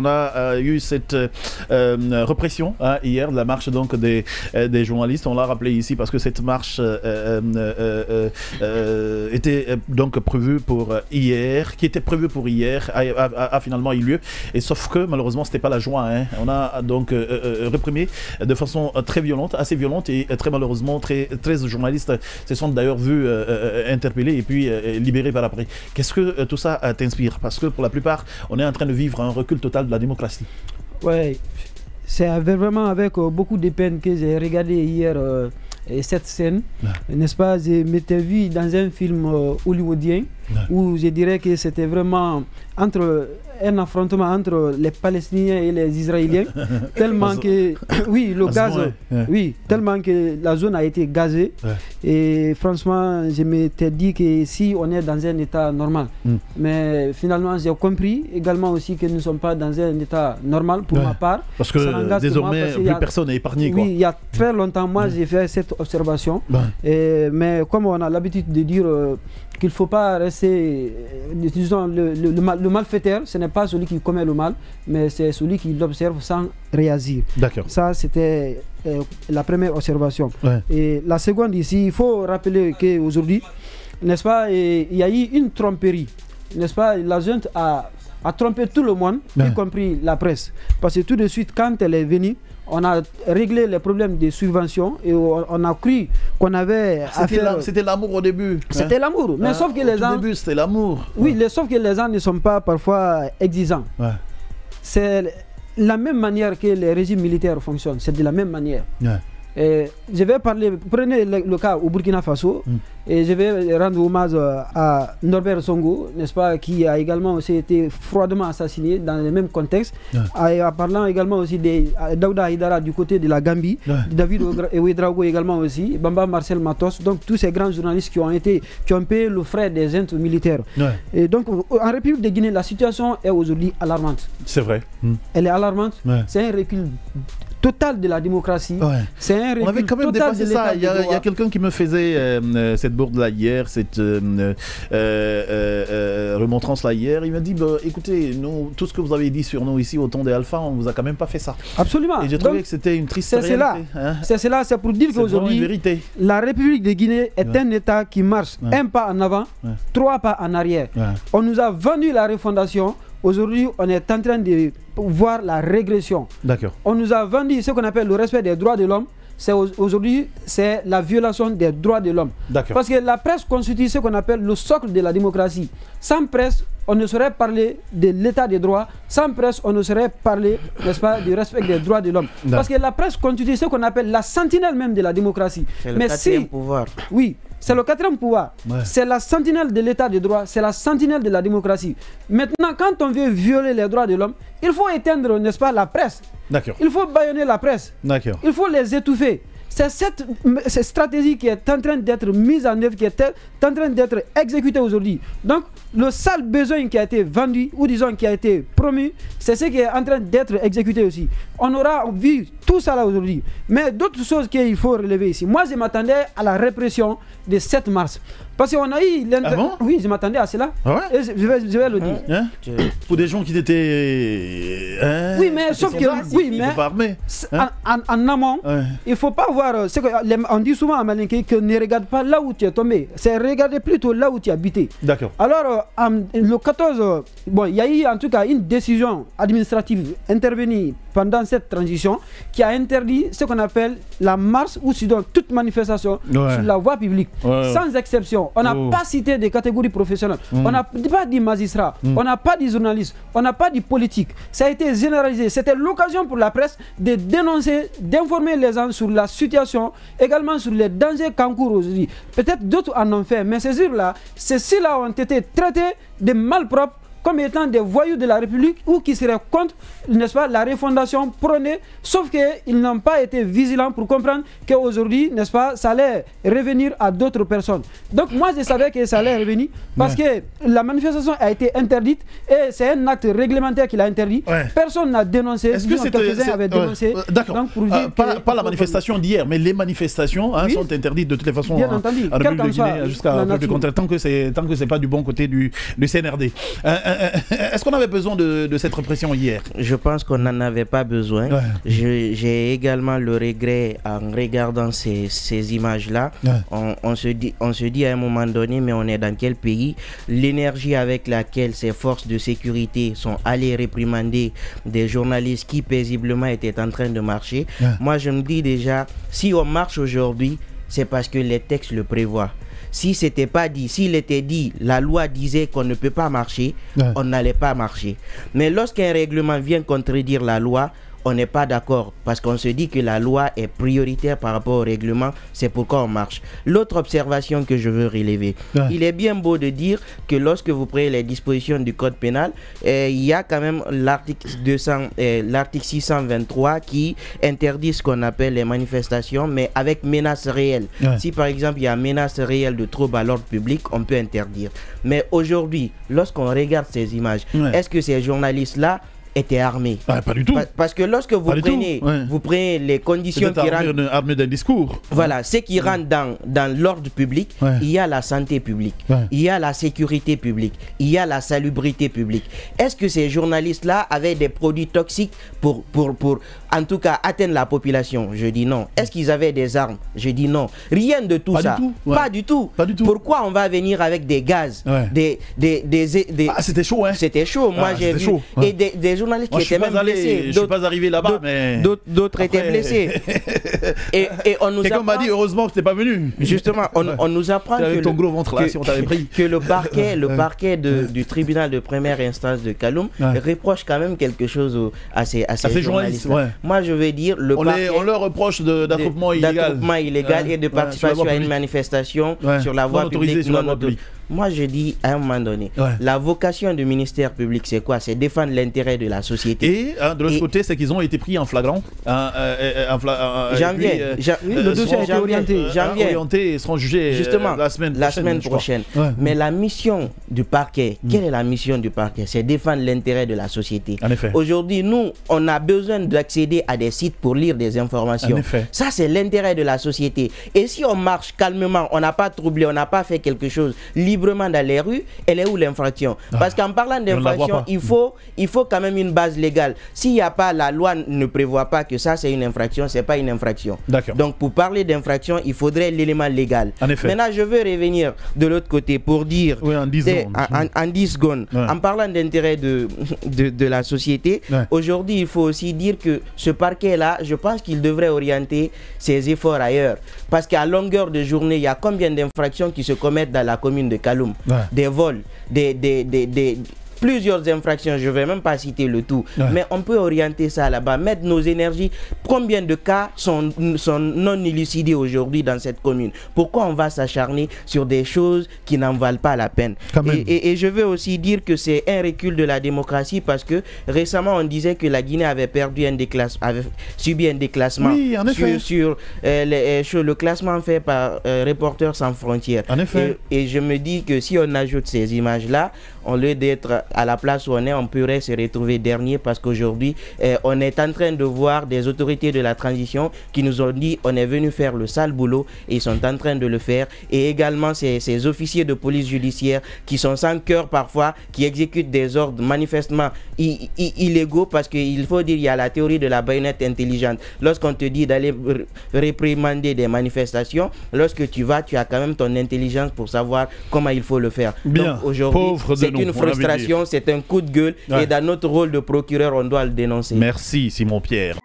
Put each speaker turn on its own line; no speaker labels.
on a eu cette répression hier, la marche donc des journalistes. On l'a rappelé ici parce que cette marche était donc prévue pour hier, qui était prévue pour hier, a finalement eu lieu. Et sauf que malheureusement, c'était pas la joie. On a donc réprimé de façon très violente, assez violente, et très malheureusement, 13 journalistes se sont d'ailleurs vus interpellés et puis libérés par après. Qu'est-ce que tout ça t'inspire? Parce que pour la plupart, on est en train de vivre un recul total de la démocratie.
Ouais, c'est vraiment avec beaucoup de peine que j'ai regardé hier cette scène, n'est-ce pas? Je m'étais vu dans un film hollywoodien où je dirais que c'était vraiment un affrontement entre les Palestiniens et les Israéliens, tellement que oui, le gaz, oui, tellement que la zone a été gazée. Et franchement, je m'étais dit que si on est dans un état normal, mais finalement j'ai compris également aussi que nous ne sommes pas dans un état normal pour ma part.
Parce que désormais, plus personne n'est épargné.
Oui, il y a très longtemps, moi j'ai fait cette observation. Mais comme on a l'habitude de dire qu'il ne faut pas rester, disons, le malfaiteur, ce n'est pas celui qui commet le mal, mais c'est celui qui l'observe sans réagir.
D'accord.
Ça, c'était la première observation. Et la seconde ici, il faut rappeler qu'aujourd'hui, n'est-ce pas, il y a eu une tromperie, n'est-ce pas, la junte a trompé tout le monde, y compris la presse. Parce que tout de suite, quand elle est venue, on a réglé les problèmes des subventions et on a cru qu'on avait affaire...
C'était l'amour au début.
C'était l'amour, mais sauf que les gens...
Au début, c'était l'amour.
Oui, sauf que les gens ne sont pas parfois exigeants. C'est la même manière que les régimes militaires fonctionnent, c'est de la même manière. Je vais parler, prenez le cas au Burkina Faso, et je vais rendre hommage à Norbert Songo, n'est-ce pas, qui a également aussi été froidement assassiné dans le même contexte, en parlant également aussi de Daouda Haïdara du côté de la Gambie, David Ouedraogo également aussi, Bamba Marcel Matos, donc tous ces grands journalistes qui ont payé le frais des juntes militaires. Et donc en République de Guinée, la situation est aujourd'hui alarmante.
C'est vrai.
Elle est alarmante, c'est un recul total de la démonstratie. C'est un recul.
On avait quand même
total
dépassé ça. Il y a quelqu'un qui me faisait cette bourde là hier, cette remontrance là hier. Il m'a dit écoutez, nous, tout ce que vous avez dit sur nous ici au temps des Alpha, on vous a quand même pas fait ça.
Absolument.
Et j'ai trouvé que c'était une triste réalité.
C'est cela, c'est pour dire qu'aujourd'hui, la République de Guinée est un État qui marche un pas en avant, 3 pas en arrière. On nous a vendu la refondation. Aujourd'hui, on est en train de voir la régression. On nous a vendu ce qu'on appelle le respect des droits de l'homme. Aujourd'hui, c'est la violation des droits de l'homme. Parce que la presse constitue ce qu'on appelle le socle de la démocratie. Sans presse, on ne saurait parler de l'état des droits. Sans presse, on ne saurait parler, n'est-ce pas, du respect des droits de l'homme. Parce que la presse constitue ce qu'on appelle la sentinelle même de la démocratie.
C'est le quatrième pouvoir.
Oui. C'est le quatrième pouvoir. C'est la sentinelle de l'état de droit, c'est la sentinelle de la démocratie. Maintenant, quand on veut violer les droits de l'homme, il faut éteindre, n'est-ce pas, la presse. Il faut bâillonner la presse. Il faut les étouffer. C'est cette stratégie qui est en train d'être mise en œuvre, qui est en train d'être exécutée aujourd'hui. Donc, le seul besoin qui a été vendu, ou disons qui a été promu, c'est ce qui est en train d'être exécuté aussi. On aura vu tout ça là aujourd'hui. Mais d'autres choses qu'il faut relever ici. Moi, je m'attendais à la répression de 7 mars. Parce qu'on a eu... Oui, je m'attendais à cela. Et je vais le dire.
Pour des gens qui étaient...
oui, mais sauf que... Oui, mais en amont, il ne faut pas voir... On dit souvent à Malinké que ne regarde pas là où tu es tombé. C'est regarder plutôt là où tu as habité. Alors, le 14... Bon, il y a eu en tout cas une décision administrative intervenue pendant cette transition qui a interdit ce qu'on appelle la marche ou sinon toute manifestation sur la voie publique. Sans exception. On n'a pas cité des catégories professionnelles. On n'a pas dit magistrats. On n'a pas dit journalistes. On n'a pas dit politique. Ça a été généralisé. C'était l'occasion pour la presse de dénoncer, d'informer les gens sur la situation, également sur les dangers qu'encourent aujourd'hui. Peut-être d'autres en ont fait, mais ces là ceux-là ont été traités de malpropres comme étant des voyous de la République ou qui seraient contre, n'est-ce pas, la refondation prônée, sauf qu'ils n'ont pas été vigilants pour comprendre qu'aujourd'hui, n'est-ce pas, ça allait revenir à d'autres personnes. Donc moi, je savais que ça allait revenir parce que la manifestation a été interdite et c'est un acte réglementaire qui l'a interdit. Personne n'a dénoncé.
Est-ce que quelques-uns avaient dénoncé? D'accord. Pas la manifestation d'hier, mais les manifestations sont interdites de toutes les façons en République de Guinée jusqu'à preuve du contraire, tant que c'est pas du bon côté du CNRD. Est-ce qu'on avait besoin de cette répression hier?
Je pense qu'on n'en avait pas besoin. Ouais. J'ai également le regret en regardant ces images-là. Ouais. On se dit à un moment donné, mais on est dans quel pays? L'énergie avec laquelle ces forces de sécurité sont allées réprimander des journalistes qui paisiblement étaient en train de marcher. Ouais. Moi, je me dis déjà, si on marche aujourd'hui, c'est parce que les textes le prévoient. Si c'était pas dit, s'il était dit, la loi disait qu'on ne peut pas marcher, ouais. On n'allait pas marcher. Mais lorsqu'un règlement vient contredire la loi, on n'est pas d'accord parce qu'on se dit que la loi est prioritaire par rapport au règlement, c'est pourquoi on marche. L'autre observation que je veux relever, ouais. Il est bien beau de dire que lorsque vous prenez les dispositions du code pénal, il y a quand même l'article 623 qui interdit ce qu'on appelle les manifestations, mais avec menace réelle. Ouais. Si par exemple il y a menace réelle de trouble à l'ordre public, on peut interdire. Mais aujourd'hui, lorsqu'on regarde ces images, ouais. Est-ce que ces renalistes-là étaient armés?
Pas du tout.
Parce que lorsque vous prenez les conditions qui rentrent...
armés d'un discours.
Voilà, ce qui rentre dans l'ordre public, ouais. Il y a la santé publique, ouais. Il y a la sécurité publique, il y a la salubrité publique. Est-ce que ces journalistes-là avaient des produits toxiques pour en tout cas atteindre la population? Je dis non. Est-ce qu'ils avaient des armes? Je dis non. Rien de tout ça. Ouais. Pas du tout. Pourquoi on va venir avec des gaz? Ouais.
Ah, c'était chaud, hein?
C'était chaud. Moi, j'ai vu. Chaud. Ouais. Et des journalistes qui étaient même blessés.
Je ne suis pas arrivé là-bas, mais...
D'autres étaient blessés. et on nous
Quelqu'un m'a dit, heureusement que tu n'es pas venu.
Justement, on nous apprend
que ton gros ventre là, si on t'avait pris.
Que le parquet du tribunal de première instance de Kaloum reproche quand même quelque chose à ces journalistes. Ouais. Moi, je vais dire,
on leur reproche d'attroupement
illégal et de participation à une manifestation sur la voie publique non autorisée. Moi, je dis à un moment donné, la vocation du ministère public, c'est quoi? C'est défendre l'intérêt de la société.
Et de l'autre côté, c'est qu'ils ont été pris en flagrant.
Le dossier a été
orienté et seront jugés
justement
la semaine
prochaine. Ouais. Mais la mission du parquet, quelle est la mission du parquet? C'est défendre l'intérêt de la société. Aujourd'hui, nous, on a besoin d'accéder à des sites pour lire des informations. Ça, c'est l'intérêt de la société. Et si on marche calmement, on n'a pas troublé, on n'a pas fait quelque chose librement dans les rues, elle est où l'infraction? Parce qu'en parlant d'infraction, il faut quand même une base légale. S'il n'y a pas, la loi ne prévoit pas que ça c'est une infraction, c'est pas une infraction. Donc pour parler d'infraction, il faudrait l'élément légal. Maintenant, je veux revenir de l'autre côté pour dire,
en 10
secondes, en parlant d'intérêt de la société, aujourd'hui il faut aussi dire que ce parquet-là, je pense qu'il devrait orienter ses efforts ailleurs. Parce qu'à longueur de journée, il y a combien d'infractions qui se commettent dans la commune de Kaloum? Des vols, plusieurs infractions, je ne vais même pas citer le tout, mais on peut orienter ça là-bas, mettre nos énergies. Combien de cas sont non élucidés aujourd'hui dans cette commune? Pourquoi on va s'acharner sur des choses qui n'en valent pas la peine? Et je veux aussi dire que c'est un recul de la démocratie parce que récemment on disait que la Guinée avait subi un déclassement sur le classement fait par Reporters sans frontières. Et je me dis que si on ajoute ces images-là, au lieu d'être à la place où on est, on pourrait se retrouver dernier parce qu'aujourd'hui, on est en train de voir des autorités de la transition qui nous ont dit on est venu faire le sale boulot et ils sont en train de le faire. Et également ces officiers de police judiciaire qui sont sans cœur parfois, qui exécutent des ordres manifestement illégaux parce qu'il faut dire il y a la théorie de la baïonnette intelligente. Lorsqu'on te dit d'aller réprimander des manifestations, lorsque tu vas, tu as quand même ton intelligence pour savoir comment il faut le faire.
Bien.
Donc aujourd'hui, c'est une frustration, c'est un coup de gueule et dans notre rôle de procureur, on doit le dénoncer.
Merci Simon Pierre.